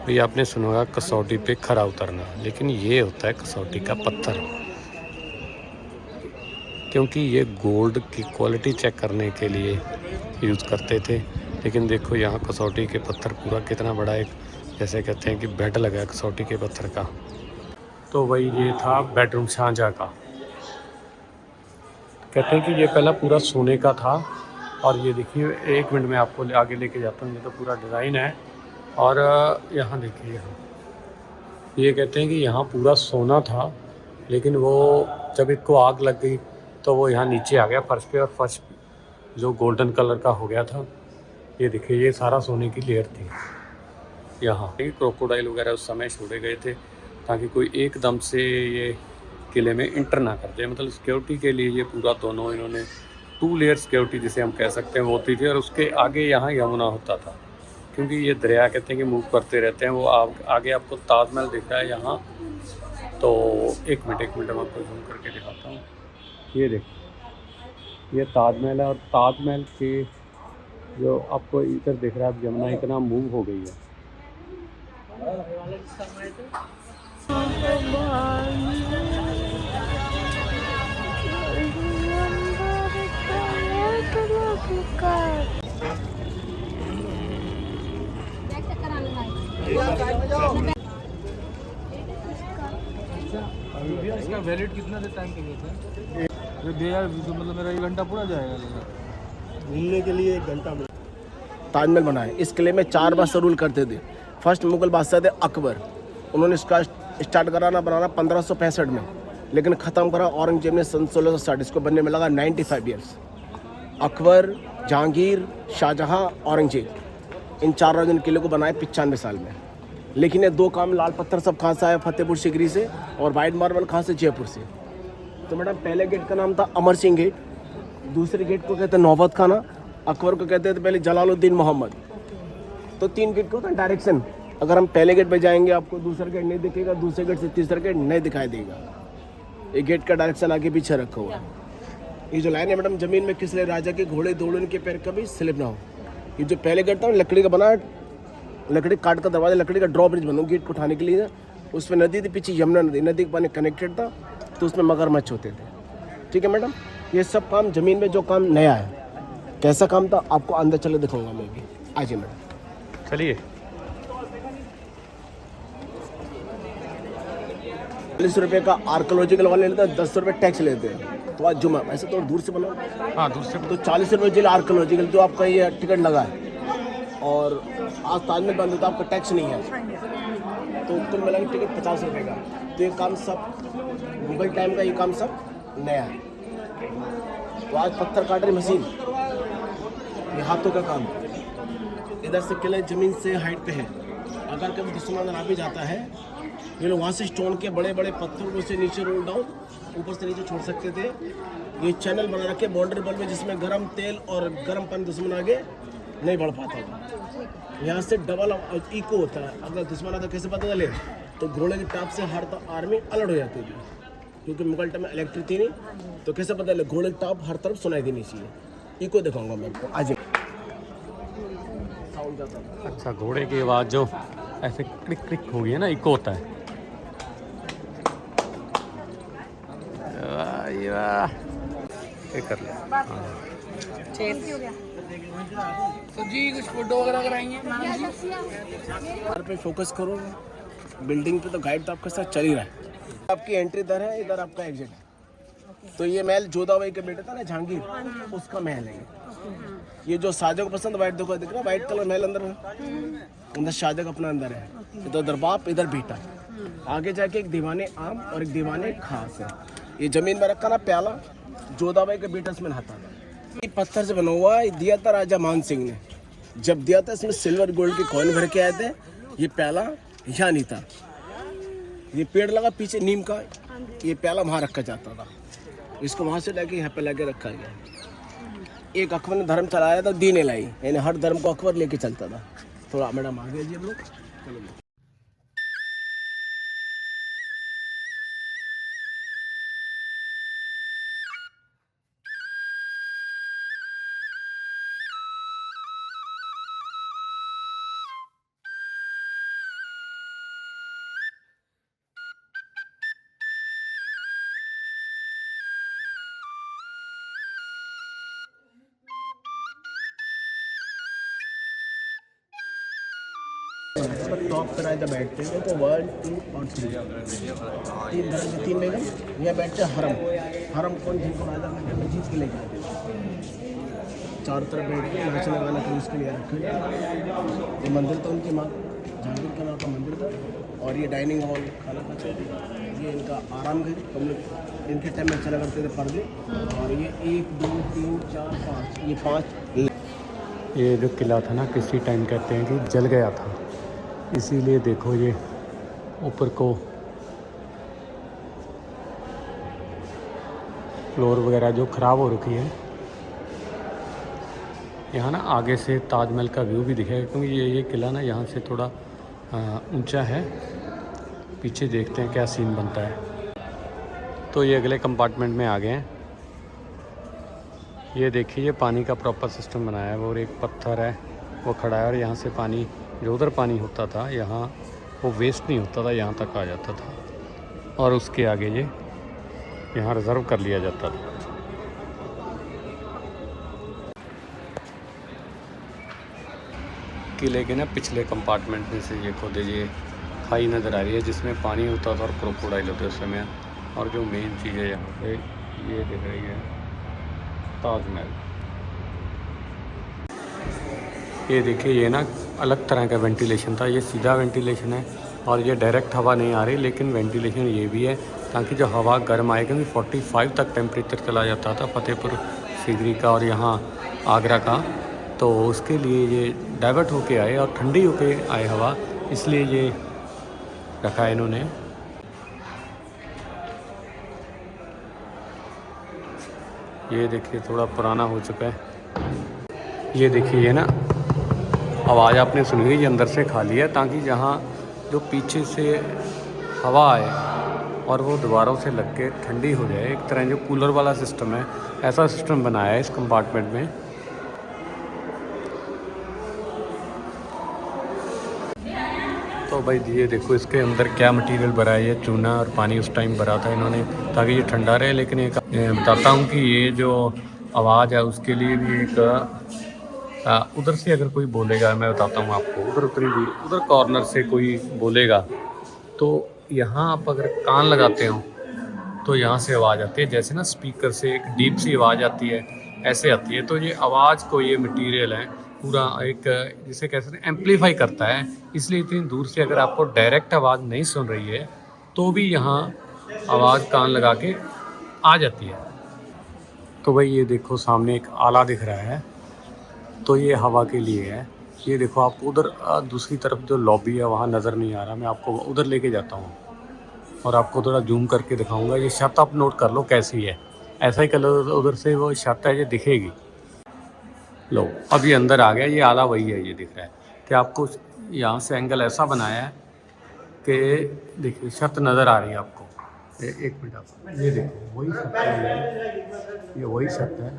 भाई आपने सुना होगा कसौटी पे खरा उतरना, लेकिन ये होता है कसौटी का पत्थर। क्योंकि ये गोल्ड की क्वालिटी चेक करने के लिए यूज़ करते थे। लेकिन देखो यहाँ कसौटी के पत्थर पूरा कितना बड़ा एक, जैसे कहते हैं कि बेड लगा है कसौटी के पत्थर का। तो वही ये था बेडरूम शाहजहाँ का। कहते हैं कि ये पहला पूरा सोने का था। और ये देखिए, एक मिनट में आपको आगे लेके जाता हूँ। ये तो पूरा डिज़ाइन है। और यहाँ देखिए, यहाँ ये कहते हैं कि यहाँ पूरा सोना था, लेकिन वो जब इसको आग लग गई तो वो यहाँ नीचे आ गया फर्श पे, और फर्श जो गोल्डन कलर का हो गया था। ये देखिए, ये सारा सोने की लेयर थी। यहाँ क्रोकोडाइल वगैरह उस समय छोड़े गए थे ताकि कोई एकदम से ये किले में इंटर ना कर जाए। मतलब सिक्योरिटी के लिए ये पूरा दोनों इन्होंने 2 लेयर सिक्योरिटी जिसे हम कह सकते हैं वो होती थी। और उसके आगे यहाँ यमुना होता था, क्योंकि ये दरिया कहते हैं कि मूव करते रहते हैं। वो आगे आपको ताजमहल दिख रहा है यहाँ। तो एक मिनट मैं आपको जूम करके दिखाता हूँ। ये देखो, ये ताजमहल है। और ताजमहल के जो आपको इधर दिख रहा है, यमुना इतना मूव हो गई है। इसका वैलिड कितना देर टाइम के लिए था? मतलब मेरा 1 घंटा पूरा जाएगा घूमने के लिए। 1 घंटा में ताजमहल बना है। इस किले में 4 बादशाह रूल करते थे। फर्स्ट मुगल बादशाह थे अकबर। उन्होंने इसका स्टार्ट कराना बनाना 1565 में, लेकिन ख़त्म करा औरंगजेब ने सन 1660। इसको बनने में लगा 95 ईयर्स। अकबर, जहांगीर, शाहजहां, औरंगजेब, इन 4 राजों ने किले को बनाए 95 साल में। लेकिन ये 2 काम लाल पत्थर सब कहाँ से आया? फतेहपुर सिकरी से। और वाइट मार्बल कहाँ से? जयपुर से। तो मैडम पहले गेट का नाम था अमर सिंह गेट, दूसरे गेट को कहते हैं नौबत खाना, अकबर को कहते थे पहले जलालुद्दीन मोहम्मद। तो 3 गेट को होता है डायरेक्शन। अगर हम पहले गेट पे जाएंगे आपको दूसरा गेट नहीं दिखेगा, दूसरे गेट से तीसरा गेट नहीं दिखाई देगा। ये गेट का डायरेक्शन आगे पीछे रखा हुआ है। ये जो लाइन है मैडम, जमीन में किस लिए? राजा के घोड़े दौड़ने के पैर कभी स्लिप ना हो। ये जो पहले गेट था लकड़ी का बना, लकड़ी काट का दरवाजा, लकड़ी का ड्रॉ ब्रिज बना गेट को उठाने के लिए। उसमें नदी थी पीछे, यमुना नदी, नदी का पानी कनेक्टेड था, तो उसमें मगरमच्छ होते थे। ठीक है मैडम, ये सब काम जमीन में जो काम नया है। कैसा काम था आपको अंदर चले दिखाऊंगा मैं भी। आइए मैडम, चलिए। 40 रुपये का आर्कोलॉजिकल वाले लेते हैं, 10 रुपये टैक्स लेते हैं। तो आज जुमा ऐसे तो दूर से बना, हाँ, दूसरे तो 40 रुपये जिले आर्कोलॉजिकल जो आपका ये टिकट लगा है। और आज ताजमहल बंद है तो आपका टैक्स नहीं है, तो कुल मिला के टिकट 50 रुपये का। तो ये काम सब मुगल टाइम का, ये काम सब नया है। तो आज पत्थर काट रही मशीन, ये हाथों का काम। इधर से किले जमीन से हाइट पे है। अगर कभी दुश्मन आ भी जाता है, ये लोग वहाँ से स्टोन के बड़े बड़े पत्थर को से नीचे रोल डाउन, ऊपर से नीचे छोड़ सकते थे। ये चैनल बना रखे बाउंड्री बल में, जिसमें गर्म तेल और गर्म पानी दुश्मन आगे नहीं बढ़ पाता था। यहाँ से डबल इको होता है। अगर दुश्मन आता कैसे पता चले? तो घोड़े की टाप से हर आर्मी अलर्ट हो जाती थी, क्योंकि मुगल टाइम में इलेक्ट्रिक थी नहीं। तो कैसे पता चले? घोड़े की टाप हर तरफ सुनाई देनी चाहिए। इको दिखाऊंगा मैं आपको आज। साउंड जाता है। अच्छा, घोड़े की आवाज़ जो ऐसे क्लिक क्लिक होगी है ना, इको होता है। ये कर ले। तो जी कुछ फोटो वगैरह कराएंगे पे फोकस करो, बिल्डिंग पे तो गाइड तो आपके साथ चल ही रहा है। आपकी एंट्री इधर है, इधर आपका एग्जिट है। तो ये महल जोधाबाई के बेटे था ना जहांगीर, उसका महल है। ये जो शाहजहां को पसंद व्हाइट देखो, दिख रहा है व्हाइट कलर महल अंदर है। अंदर शाहजहां का अपना अंदर है। इधर बाप, इधर बेटा। आगे जाके एक दीवाने आम और एक दीवाने खास है। ये जमीन में रखा ना प्याला, जोधाबाई के बेटा इसमें नहाता था। ये पत्थर से बना हुआ है, दिया था राजा मान सिंह ने। जब दिया था इसमें सिल्वर गोल्ड के कॉइन भर के आए थे। ये प्याला यहाँ नहीं था। ये पेड़ लगा पीछे नीम का, ये प्याला वहाँ रखा जाता था। इसको वहाँ से लेके यहाँ पे लेके रखा गया। एक अकबर ने धर्म चलाया था, दीन इलाही, यानी हर धर्म को अकबर लेके चलता था। थोड़ा मैडम आगे जी हम लोग। टॉप पर आए बैठते हैं तो 1 2 और 3 तीन धर्म के 3 बेगम यहाँ बैठते हैं हरम कौन जिनको राजा में जीत के लेके आते हैं। चारों तरफ बैठ के नाचने गाना कर उसके लिए रखे। ये मंदिर तो उनकी माँ जहांगीर के नाम का मंदिर था। और ये डाइनिंग हॉल, खाना खाते थे, ये इनका आराम घर। हम लोग इनके टाइम में चला करते थे पर्दे। और ये 1 2 3 4 5 ये 5। ये जो किला था ना किसी टाइम कहते हैं कि जल गया था, इसीलिए देखो ये ऊपर को फ्लोर वगैरह जो ख़राब हो रखी है। यहाँ ना आगे से ताजमहल का व्यू भी दिखेगा, क्योंकि ये किला ना यहाँ से थोड़ा ऊंचा है। पीछे देखते हैं क्या सीन बनता है। तो ये अगले कंपार्टमेंट में आ गए हैं। ये देखिए ये पानी का प्रॉपर सिस्टम बनाया है। वो एक पत्थर है वो खड़ा है और यहाँ से पानी जो उधर पानी होता था यहाँ वो वेस्ट नहीं होता था, यहाँ तक आ जाता था और उसके आगे ये यहाँ रिज़र्व कर लिया जाता था। किले के ना पिछले कंपार्टमेंट में से ये खोदे ये खाई नज़र आ रही है जिसमें पानी होता था और क्रोकोडाइल होते उस समय। और जो मेन चीज़ है यहाँ पे ये दिख रही है ताजमहल। ये देखिए ये ना अलग तरह का वेंटिलेशन था। ये सीधा वेंटिलेशन है और ये डायरेक्ट हवा नहीं आ रही, लेकिन वेंटिलेशन ये भी है ताकि जो हवा गर्म आए, क्योंकि 45 तक टेम्परेचर चला जाता था फतेहपुर सीकरी का और यहाँ आगरा का। तो उसके लिए ये डाइवर्ट होके आए और ठंडी होके आए हवा, इसलिए ये रखा है इन्होंने। ये देखिए थोड़ा पुराना हो चुका है। ये देखिए ये ना आवाज़ आपने सुनी हुई, ये अंदर से खाली है ताकि जहाँ जो पीछे से हवा आए और वो दीवारों से लग के ठंडी हो जाए। एक तरह जो कूलर वाला सिस्टम है, ऐसा सिस्टम बनाया है इस कंपार्टमेंट में। तो भाई ये देखो इसके अंदर क्या मटेरियल भरा है। ये चूना और पानी उस टाइम भरा था इन्होंने ताकि ये ठंडा रहे। लेकिन एक बताता हूँ कि ये जो आवाज़ है उसके लिए भी एक उधर से अगर कोई बोलेगा, मैं बताता हूँ आपको, उधर कॉर्नर से कोई बोलेगा तो यहाँ आप अगर कान लगाते हो तो यहाँ से आवाज़ आती है, जैसे ना स्पीकर से एक डीप सी आवाज़ आती है, ऐसे आती है। तो ये आवाज़ को ये मटेरियल है पूरा एक जिसे कह सकते हैं एम्पलीफाई करता है। इसलिए इतनी दूर से अगर आपको डायरेक्ट आवाज़ नहीं सुन रही है तो भी यहाँ आवाज़ कान लगा के आ जाती है। तो भाई ये देखो सामने एक आला दिख रहा है, तो ये हवा के लिए है। ये देखो आप उधर दूसरी तरफ जो लॉबी है वहाँ नज़र नहीं आ रहा, मैं आपको उधर लेके जाता हूँ और आपको थोड़ा जूम करके दिखाऊंगा। ये छत आप नोट कर लो कैसी है, ऐसा ही कलर उधर से वो छत है ये दिखेगी। लो अब ये अंदर आ गया, ये आला वही है। ये दिख रहा है कि आपको यहाँ से एंगल ऐसा बनाया है कि देखिए छत नज़र आ रही है आपको। एक मिनट आप ये देखो वही छत है, ये वही छत है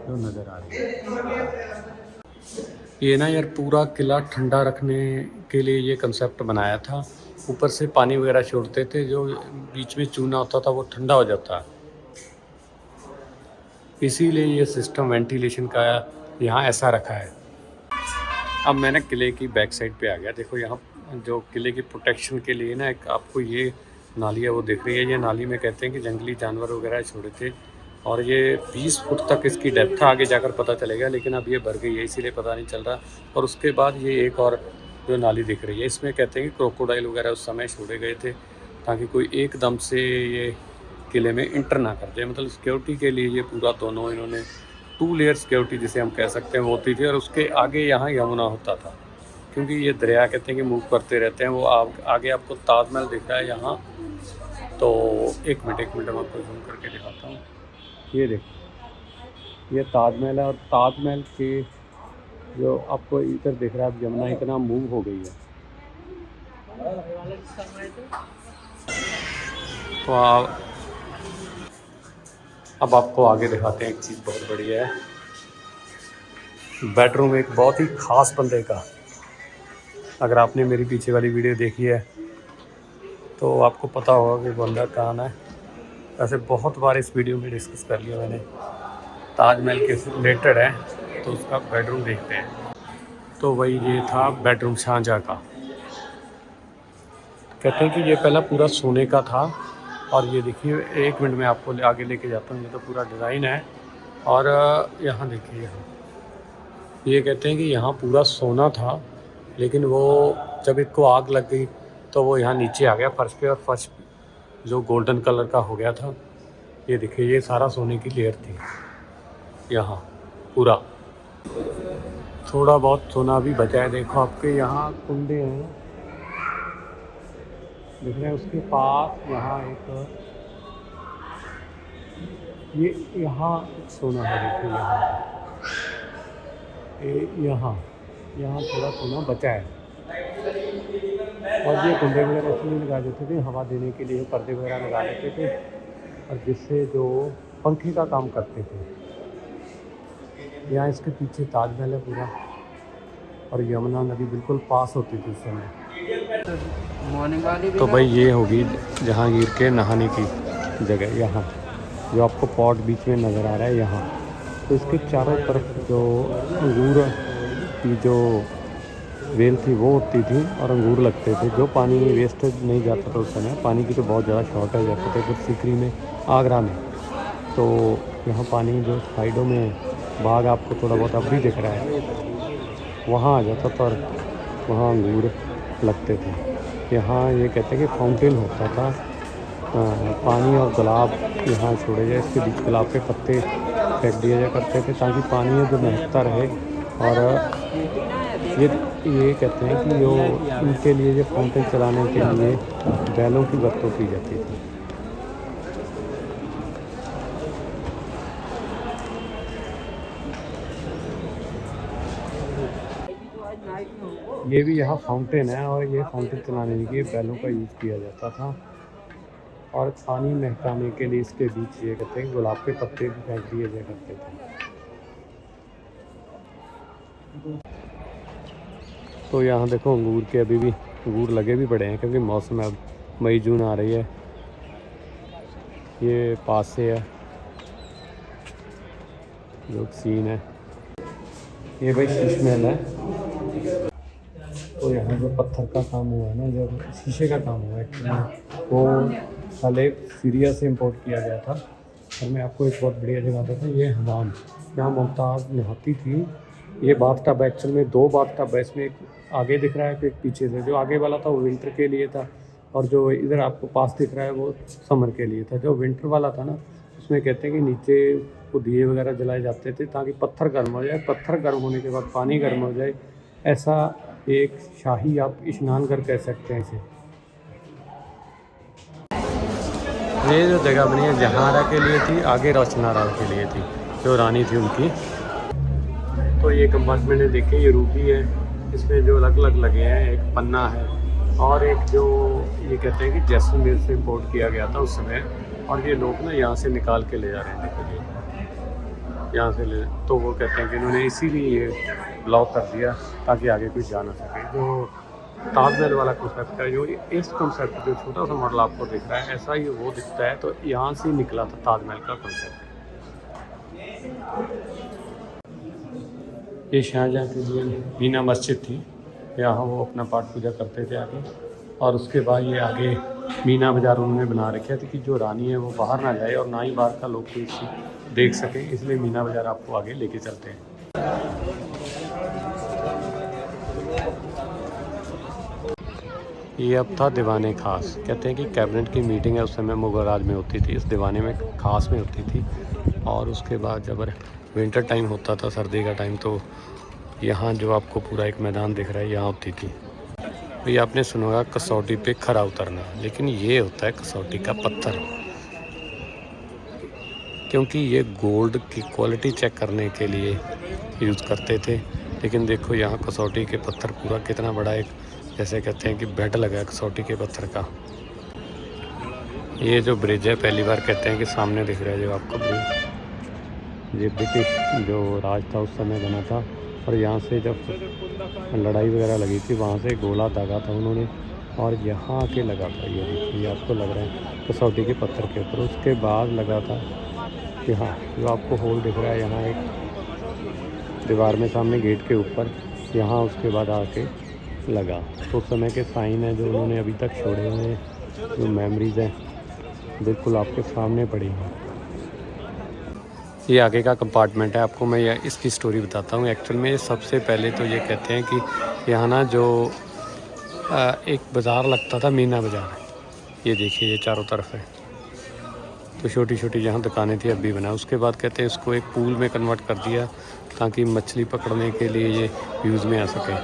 जो नज़र आ रही है। ये ना यार पूरा किला ठंडा रखने के लिए ये कंसेप्ट बनाया था। ऊपर से पानी वगैरह छोड़ते थे, जो बीच में चूना होता था वो ठंडा हो जाता, इसीलिए ये सिस्टम वेंटिलेशन का यहाँ ऐसा रखा है। अब मैंने किले की बैक साइड पे आ गया। देखो यहाँ जो किले की प्रोटेक्शन के लिए ना एक आपको ये नाली है वो दिख रही है। ये नाली में कहते हैं कि जंगली जानवर वगैरह छोड़े थे और ये 20 फुट तक इसकी डेप्थ आगे जाकर पता चलेगा, लेकिन अब ये भर गई है इसीलिए पता नहीं चल रहा। और उसके बाद ये एक और जो नाली दिख रही है, इसमें कहते हैं कि क्रोकोडाइल वगैरह उस समय छोड़े गए थे ताकि कोई एकदम से ये किले में इंटर ना कर जाए। मतलब सिक्योरिटी के लिए ये पूरा दोनों इन्होंने 2 लेयर सिक्योरिटी जिसे हम कह सकते हैं वो होती थी। और उसके आगे यहाँ यमुना होता था, क्योंकि ये दरिया कहते हैं कि मूव करते रहते हैं। वो आगे आपको ताजमहल दिख रहा है यहाँ। तो एक मिनट मैं आपको जूम करके दिखाता हूँ। ये देखो ये ताजमहल है और ताजमहल के जो आपको इधर दिख रहा है यमुना इतना मूव हो गई है। तो अब आपको आगे दिखाते हैं एक चीज़ बहुत बढ़िया है। बेडरूम एक बहुत ही ख़ास बंदे का। अगर आपने मेरी पीछे वाली वीडियो देखी है तो आपको पता होगा कि बंदा कौन है। वैसे बहुत बार इस वीडियो में डिस्कस कर लिया मैंने, ताजमहल के रिलेटेड है, तो उसका बेडरूम देखते हैं। तो वही ये था बेडरूम शाहजहाँ का। कहते हैं कि ये पहला पूरा सोने का था। और ये देखिए, 1 मिनट में आपको आगे लेके जाता हूँ। ये तो पूरा डिज़ाइन है। और यहाँ देखिए, यहाँ ये कहते हैं कि यहाँ पूरा सोना था, लेकिन वो जब इसको आग लग गई तो वो यहाँ नीचे आ गया फर्श पे, और फर्श जो गोल्डन कलर का हो गया था। ये देखिए, ये सारा सोने की लेयर थी यहाँ पूरा। थोड़ा बहुत सोना भी बचा है। देखो आपके यहाँ कुंडे हैं, दिख रहे हैं। उसके पास यहाँ एक, ये यहाँ सोना है। देखिए यहाँ यहाँ थोड़ा सोना बचा है। और ये कुंडे वगैरह इसलिए लगा देते थे हवा देने के लिए, पर्दे वगैरह लगा देते थे, और जिससे जो पंखे का काम करते थे। यहाँ इसके पीछे ताजमहल है पूरा, और यमुना नदी बिल्कुल पास होती थी उस समय। मॉर्निंग वाली तो भाई ये होगी जहांगीर के नहाने की जगह, यहाँ जो आपको पॉट बीच में नज़र आ रहा है यहाँ। तो इसके चारों तरफ जो अंगूर की जो वेल थी वो उठती थी और अंगूर लगते थे। जो पानी वेस्ट नहीं जाता था उस समय, पानी की तो बहुत ज़्यादा शॉर्टेज जाते थे कुछ सीकरी में, आगरा में। तो यहाँ पानी जो साइडों में बाग आपको थोड़ा बहुत अब भी दिख रहा है, वहाँ आ जाता था और वहाँ अंगूर लगते थे। यहाँ ये कहते हैं कि फाउंटेन होता था, पानी और गुलाब यहाँ छोड़े जाए, इसके बीच गुलाब के पत्ते फेंक दिए जाया करते थे ताकि पानी जो महकता रहे। और ये कहते हैं कि जो इनके लिए जो फाउंटेन चलाने के लिए बैलों की बरतों की जाती थी। ये भी यहाँ फाउंटेन है, और ये फाउंटेन चलाने के लिए बैलों का यूज़ किया जाता था। और पानी महकाने के लिए इसके बीच ये कहते हैं गुलाब के पत्ते भी फेंक दिए जाया करते थे। तो यहाँ देखो अंगूर के अभी भी अंगूर लगे भी पड़े हैं, क्योंकि मौसम अब मई जून आ रही है। ये पास से है जो सीन है। ये भाई शीश महल है। तो यहाँ जो पत्थर का काम हुआ है ना, जो शीशे का काम हुआ है एक्चुअली, वो पहले सीरिया से इंपोर्ट किया गया था। और मैं आपको एक बहुत बढ़िया जगह बताता हूँ, ये हमाम, यहाँ मुमताज़ नहाती थी। ये बाथ टब एक्चुअल में 2 बाथ टब है, इसमें एक आगे दिख रहा है, एक पीछे से। जो आगे वाला था वो विंटर के लिए था, और जो इधर आपको पास दिख रहा है वो समर के लिए था। जो विंटर वाला था ना, उसमें कहते हैं कि नीचे को दिए वगैरह जलाए जाते थे ताकि पत्थर गर्म हो जाए। पत्थर गर्म होने के बाद पानी गर्म हो जाए, ऐसा एक शाही आप स्नान घर कह सकते हैं इसे। ये जो जगह बनी है जहांरा के लिए थी, आगे रोशनारा के लिए थी, जो रानी थी उनकी। तो ये कंपार्टमेंट है, देखिए ये रूबी है, इसमें जो अलग अलग लगे हैं, एक पन्ना है, और एक जो ये कहते हैं कि जैसलमेर से इंपोर्ट किया गया था उस समय। और ये लोग ना यहाँ से निकाल के ले जा रहे हैं, देखिए यहाँ से ले। तो वो कहते हैं कि इन्होंने इसीलिए ये ब्लॉक कर दिया ताकि आगे कोई जा ना सके। जो ताजमहल वाला कॉन्सेप्ट है, जो इस कॉन्सेप्ट जो छोटा सा मॉडल आपको दिख रहा है, ऐसा ही वो दिखता है। तो यहाँ से निकला था ताजमहल का कॉन्सेप्ट। ये शाहजहाँ के लिए मीना मस्जिद थी, यहाँ वो अपना पाठ पूजा करते थे आगे। और उसके बाद ये आगे मीना बाज़ार उन्होंने बना रखे थे कि जो रानी है वो बाहर ना जाए और ना ही बाहर का लोग कोई देख सके, इसलिए मीना बाज़ार आपको आगे लेके चलते हैं। ये अब था दीवाने खास। कहते हैं कि कैबिनेट की मीटिंग है उस समय मुगल राज में होती थी, इस दीवाने में खास में होती थी। और उसके बाद जब विंटर टाइम होता था, सर्दी का टाइम, तो यहाँ जो आपको पूरा एक मैदान दिख रहा है यहाँ होती थी। तो ये आपने सुना होगा कसौटी पे खरा उतरना, लेकिन ये होता है कसौटी का पत्थर, क्योंकि ये गोल्ड की क्वालिटी चेक करने के लिए यूज़ करते थे। लेकिन देखो यहाँ कसौटी के पत्थर पूरा कितना बड़ा एक, जैसे कहते हैं कि बेड लगा है कसौटी के पत्थर का। ये जो ब्रिज है पहली बार कहते हैं कि सामने दिख रहा है जो आपको ब्रिज, ये ब्रिटिश जो राज था उस समय बना था। और यहाँ से जब लड़ाई वगैरह लगी थी वहाँ से गोला दागा था उन्होंने और यहाँ के लगा था। ये आपको लग रहा है कसौटी के पत्थर के ऊपर। उसके बाद लगा था कि हाँ, जो आपको होल दिख रहा है यहाँ एक दीवार में सामने गेट के ऊपर, यहाँ उसके बाद आके लगा। तो समय के साइन है जो उन्होंने अभी तक छोड़े हुए हैं, जो मेमोरीज़ हैं बिल्कुल आपके सामने पड़ी हैं। ये आगे का कंपार्टमेंट है। आपको मैं इसकी स्टोरी बताता हूँ। एक्चुअल में सबसे पहले तो ये कहते हैं कि यहाँ ना जो एक बाज़ार लगता था, मीना बाज़ार, ये देखिए ये चारों तरफ है, तो छोटी छोटी जहाँ दुकानें थी अब भी बना। उसके बाद कहते हैं इसको एक पूल में कन्वर्ट कर दिया ताकि मछली पकड़ने के लिए ये यूज़ में आ सके,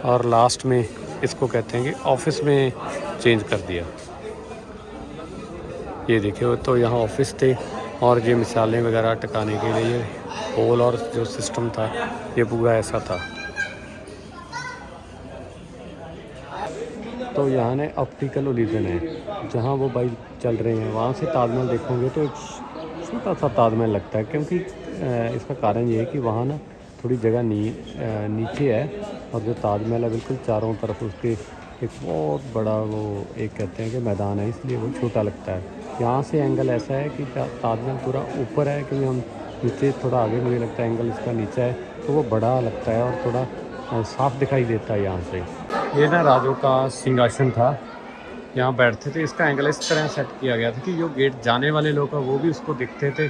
और लास्ट में इसको कहते हैं कि ऑफिस में चेंज कर दिया। ये देखिए तो यहाँ ऑफिस थे और ये मिसालें वगैरह टकाने के लिए ये होल और जो सिस्टम था ये पूरा ऐसा था। तो यहाँ ने ऑप्टिकल इल्यूजन है, जहाँ वो बाइक चल रहे हैं वहाँ से ताजमहल देखोगे तो एक छोटा सा ताजमहल लगता है, क्योंकि इसका कारण ये है कि वहाँ ना थोड़ी जगह नीचे है और जो ताजमहल है बिल्कुल चारों तरफ उसके एक बहुत बड़ा वो एक कहते हैं कि मैदान है, इसलिए वो छोटा लगता है। यहाँ से एंगल ऐसा है कि ताजमहल पूरा ऊपर है, क्योंकि हम नीचे थोड़ा आगे मुझे लगता है एंगल इसका नीचा है, तो वो बड़ा लगता है और थोड़ा साफ़ दिखाई देता है यहाँ से। ये ना राजों का सिंहासन था, यहाँ बैठते थे। इसका एंगल इस तरह सेट किया गया था कि जो गेट जाने वाले लोग हैं वो भी उसको दिखते थे।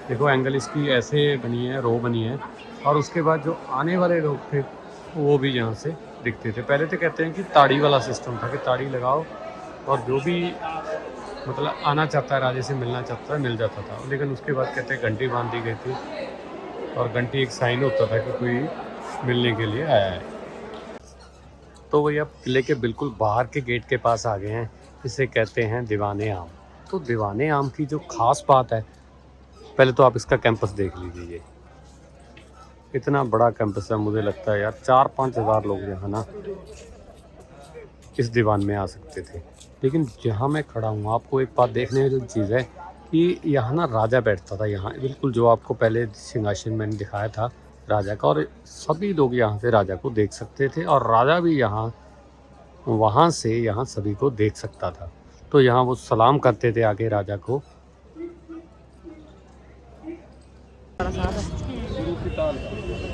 देखो एंगल इसकी ऐसे बनी है, रो बनी है, और उसके बाद जो आने वाले लोग थे वो भी यहाँ से दिखते थे। पहले तो कहते हैं कि ताड़ी वाला सिस्टम था कि ताड़ी लगाओ और जो भी मतलब आना चाहता है, राजे से मिलना चाहता है, मिल जाता था। लेकिन उसके बाद कहते हैं घंटी बांध दी गई थी, और घंटी एक साइन होता था कि कोई मिलने के लिए आया है। तो वही अब किले के बिल्कुल बाहर के गेट के पास आ गए हैं, इसे कहते हैं दीवाने आम। तो दीवाने आम की जो ख़ास बात है, पहले तो आप इसका कैंपस देख लीजिए। ये इतना बड़ा कैंपस है, मुझे लगता है यार 4-5 हज़ार लोग यहाँ ना इस दीवान में आ सकते थे। लेकिन जहाँ मैं खड़ा हूँ आपको एक बात देखने की जो चीज़ है कि यहाँ ना राजा बैठता था, यहाँ बिल्कुल जो आपको पहले सिंहासन मैंने दिखाया था राजा का, और सभी लोग यहाँ से राजा को देख सकते थे, और राजा भी यहाँ वहाँ से यहाँ सभी को देख सकता था। तो यहाँ वो सलाम करते थे आगे राजा को